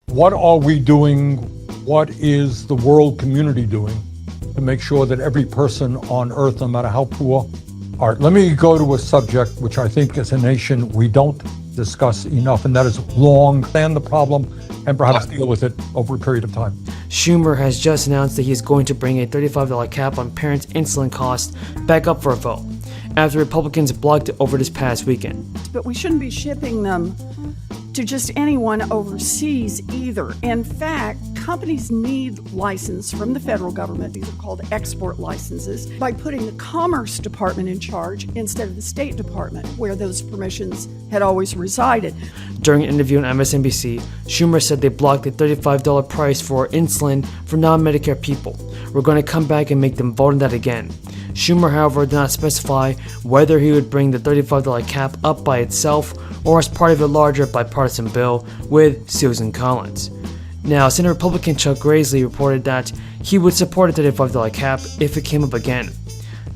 What are we doing? What is the world community doing to make sure that every person on earth, no matter how poor? All right, let me go to a subject which I think as a nation we don't discuss enough, and that is long stand the problem and perhaps deal with it over a period of time. Schumer has just announced that he is going to bring a $35 cap on parents' insulin costs back up for a vote, after Republicans blocked it over this past weekend. But we shouldn't be shipping them to just anyone overseas either. In fact, companies need license from the federal government. These are called export licenses, by putting the Commerce Department in charge instead of the State Department, where those permissions had always resided. During an interview on MSNBC, Schumer said they blocked the $35 price for insulin for non-Medicare people. We're going to come back and make them vote on that again. Schumer, however, did not specify whether he would bring the $35 cap up by itself or as part of a larger bipartisan bill with Susan Collins. Now, Senate Republican Chuck Grassley reported that he would support a $35 cap if it came up again.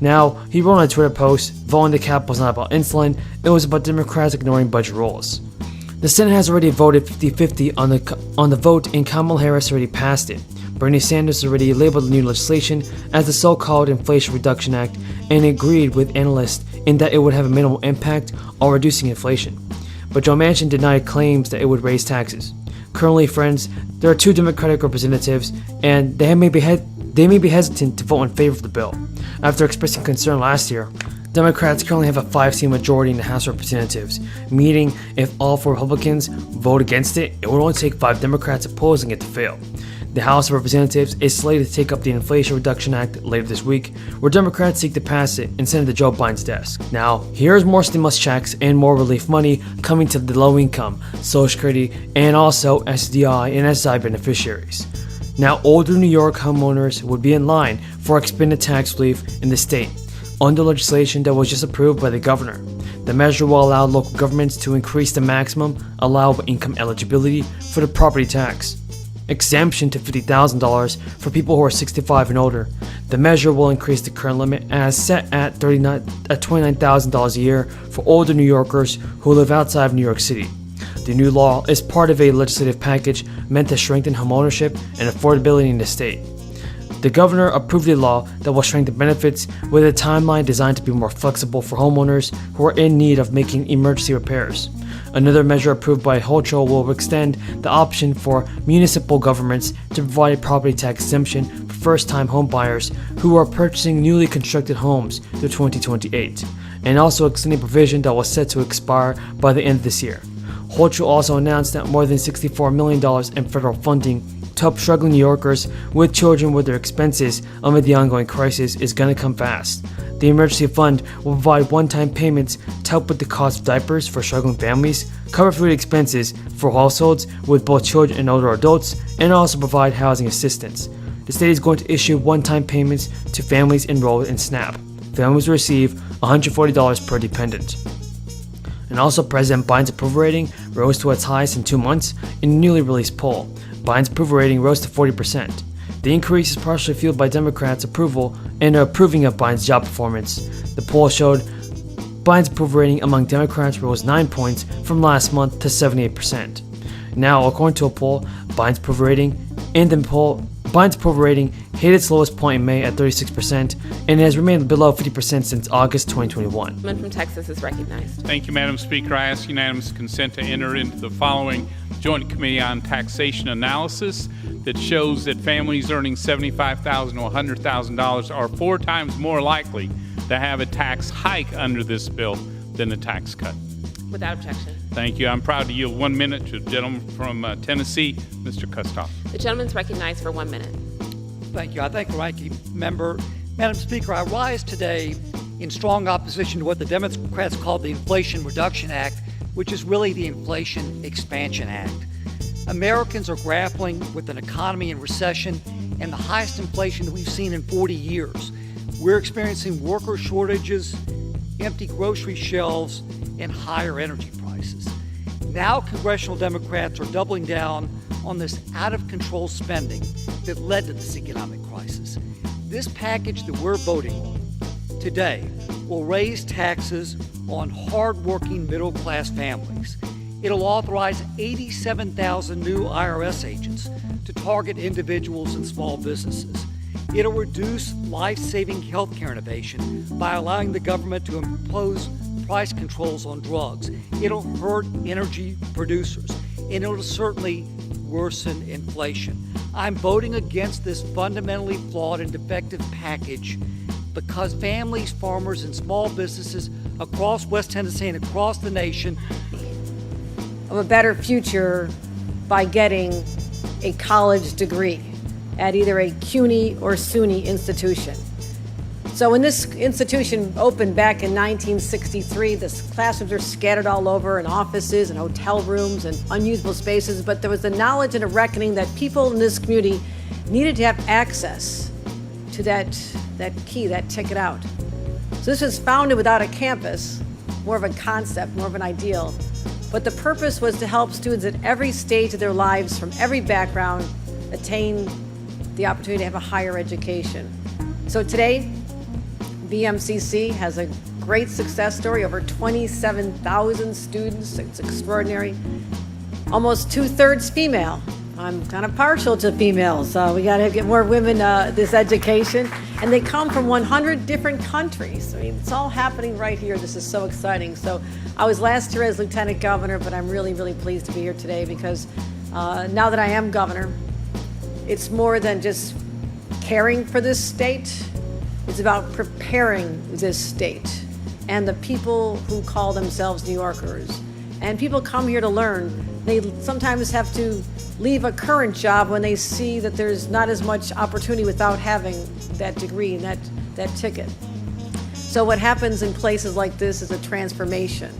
Now, he wrote on a Twitter post, voting the cap was not about insulin, it was about Democrats ignoring budget rules. The Senate has already voted 50-50 on the vote, and Kamala Harris already passed it. Bernie Sanders already labeled the new legislation as the so-called Inflation Reduction Act and agreed with analysts in that it would have a minimal impact on reducing inflation. But Joe Manchin denied claims that it would raise taxes. Currently, friends, there are two Democratic representatives, and they may be hesitant to vote in favor of the bill. After expressing concern last year, Democrats currently have a 5-seat majority in the House of Representatives, meaning if all 4 Republicans vote against it, it would only take 5 Democrats opposing it to fail. The House of Representatives is slated to take up the Inflation Reduction Act later this week, where Democrats seek to pass it and send it to Joe Biden's desk. Now, here's more stimulus checks and more relief money coming to the low-income, Social Security, and also Ssdi and Ssdi beneficiaries. Now, older New York homeowners would be in line for expanded tax relief in the state, under legislation that was just approved by the governor. The measure will allow local governments to increase the maximum allowable income eligibility for the property tax exemption to $50,000 for people who are 65 and older. The measure will increase the current limit as set at $29,000 a year for older New Yorkers who live outside of New York City. The new law is part of a legislative package meant to strengthen homeownership and affordability in the state. The governor approved a law that will strengthen benefits with a timeline designed to be more flexible for homeowners who are in need of making emergency repairs. Another measure approved by Hochul will extend the option for municipal governments to provide a property tax exemption for first-time home buyers who are purchasing newly constructed homes through 2028, and also extending a provision that was set to expire by the end of this year. Hochul also announced that more than $64 million in federal funding to help struggling New Yorkers with children with their expenses amid the ongoing crisis is going to come fast. The emergency fund will provide one-time payments to help with the cost of diapers for struggling families, cover food expenses for households with both children and older adults, and also provide housing assistance. The state is going to issue one-time payments to families enrolled in SNAP. Families will receive $140 per dependent. And also, President Biden's approval rating rose to its highest in 2 months in a newly released poll. Biden's approval rating rose to 40%. The increase is partially fueled by Democrats' approval and approving of Biden's job performance. The poll showed Biden's approval rating among Democrats rose 9 points from last month to 78%. Now, according to a poll, Biden's approval rating hit its lowest point in May at 36% and has remained below 50% since August 2021. The from Texas is recognized. Thank you, Madam Speaker. I ask unanimous consent to enter into the following Joint Committee on Taxation analysis that shows that families earning $75,000 to $100,000 are 4 times more likely to have a tax hike under this bill than a tax cut. Without objection. Thank you. I'm proud to yield 1 minute to the gentleman from Tennessee, Mr. Kustoff. The gentleman's recognized for 1 minute. Thank you. I thank the ranking member. Madam Speaker, I rise today in strong opposition to what the Democrats call the Inflation Reduction Act, which is really the Inflation Expansion Act. Americans are grappling with an economy in recession and the highest inflation that we've seen in 40 years. We're experiencing worker shortages, empty grocery shelves, and higher energy prices. Now congressional Democrats are doubling down on this out-of-control spending that led to this economic crisis. This package that we're voting on today will raise taxes on hard-working middle-class families. It'll authorize 87,000 new IRS agents to target individuals and small businesses. It'll reduce life-saving healthcare innovation by allowing the government to impose price controls on drugs. It'll hurt energy producers, and it'll certainly worsen inflation. I'm voting against this fundamentally flawed and defective package because families, farmers, and small businesses across West Tennessee and across the nation of a better future by getting a college degree at either a CUNY or SUNY institution. So when this institution opened back in 1963, the classrooms were scattered all over in offices and hotel rooms and unusable spaces, but there was the knowledge and a reckoning that people in this community needed to have access to that key, that ticket out. So this was founded without a campus, more of a concept, more of an ideal. But the purpose was to help students at every stage of their lives, from every background, attain the opportunity to have a higher education. So today, BMCC has a great success story, over 27,000 students. It's extraordinary. Almost 2/3 female. I'm kind of partial to females, so we got to get more women this education. And they come from 100 different countries. I mean, it's all happening right here. This is so exciting. So I was last year as lieutenant governor, but I'm really, really pleased to be here today because now that I am governor, it's more than just caring for this state. It's about preparing this state and the people who call themselves New Yorkers. And people come here to learn. They sometimes have to leave a current job when they see that there's not as much opportunity without having that degree and that ticket. So what happens in places like this is a transformation,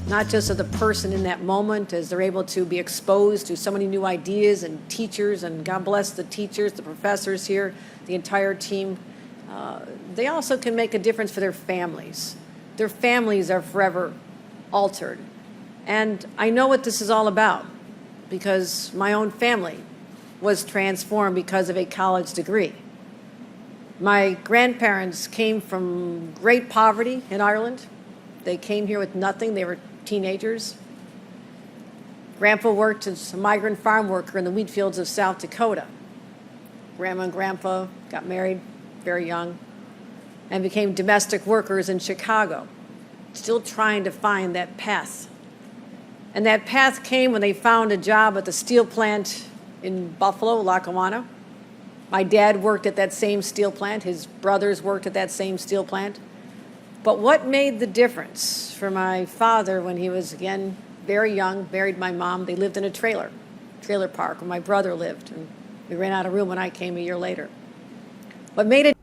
not just of the person in that moment as they're able to be exposed to so many new ideas and teachers, and God bless the teachers, the professors here, the entire team. They also can make a difference for their families. Their families are forever altered. And I know what this is all about because my own family was transformed because of a college degree. My grandparents came from great poverty in Ireland. They came here with nothing. They were teenagers. Grandpa worked as a migrant farm worker in the wheat fields of South Dakota. Grandma and Grandpa got married very young and became domestic workers in Chicago, still trying to find that path. And that path came when they found a job at the steel plant in Buffalo, Lackawanna. My dad worked at that same steel plant. His brothers worked at that same steel plant. But what made the difference for my father when he was, again, very young, married my mom, they lived in a trailer park where my brother lived, and we ran out of room when I came a year later. What made it